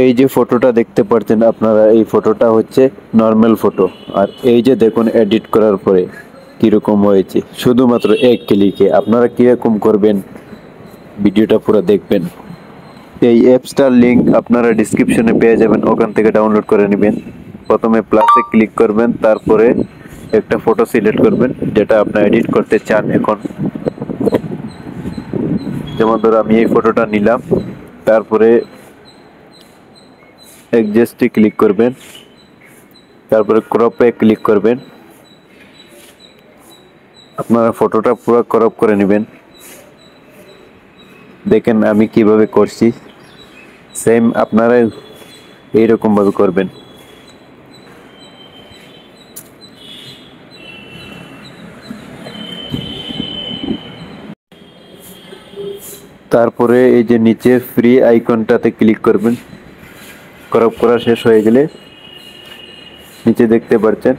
এই যে ফটোটা দেখতে পাচ্ছেন আপনারা, এই ফটোটা হচ্ছে নর্মাল ফটো। আর এই যে দেখুন এডিট করার পরে কিরকম হয়েছে, শুধুমাত্র এক ক্লিকে। আপনারা কিরকম করবেন ভিডিওটা পুরো দেখবেন। এই অ্যাপসটার লিংক আপনারা ডিসক্রিপশনে পেয়ে যাবেন, ওখান থেকে ডাউনলোড করে নেবেন। প্রথমে প্লাসে ক্লিক করবেন, তারপরে একটা ফটো সিলেক্ট করবেন যেটা আপনি এডিট করতে চান। এখন যেমন ধরো আমি এই ফটোটা নিলাম, তারপরে অ্যাডজাস্টে ক্লিক করবেন, তারপরে ক্রপে ক্লিক করবেন। আপনারা ফটোটা পুরো ক্রপ করে নেবেন। দেখেন আমি কিভাবে করছি, সেম আপনারা এইরকম ভাবে করবেন। তারপরে এই যে নিচে ফ্রি আইকনটাতে ক্লিক করবেন। ক্রপ করা শেষ হয়ে গেলে নিচে দেখতে পাচ্ছেন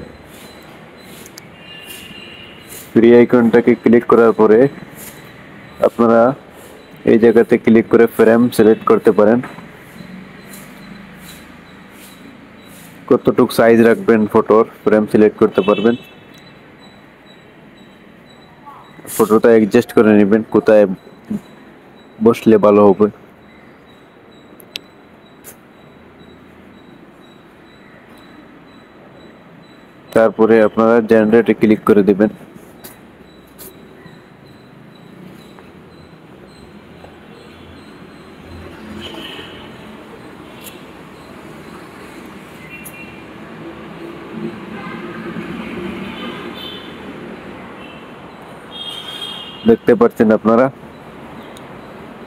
ফ্রি আইকনটাকে ক্লিক করার পরে আপনারা এই জায়গাতে ক্লিক করে ফ্রেম সিলেক্ট করতে পারেন। কতটুকু সাইজ রাখবেন ফটোর, ফ্রেম সিলেক্ট করতে পারবেন। ফটোটা অ্যাডজাস্ট করে নেবেন কোথায় বসলে ভালো হবে। তারপরে আপনারা জেনারেটে ক্লিক করে দেবেন। দেখতে পাচ্ছেন আপনারা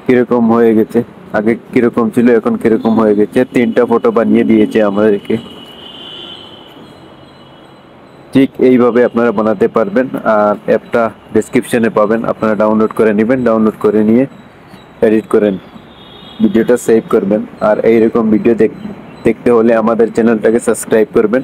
কিরকম হয়ে গেছে, আগে কিরকম ছিল এখন কিরকম হয়ে গেছে। 3টা ফটো বানিয়ে দিয়েছে আমাদেরকে। ঠিক এইভাবে আপনারা বানাতে পারবেন। আর অ্যাপটা ডেসক্রিপশনে পাবেন, আপনারা ডাউনলোড করে নেবেন। ডাউনলোড করে নিয়ে এডিট করেন, ভিডিওটা সেভ করবেন। আর এইরকম ভিডিও দেখতে হলে আমাদের চ্যানেলটাকে সাবস্ক্রাইব করবেন।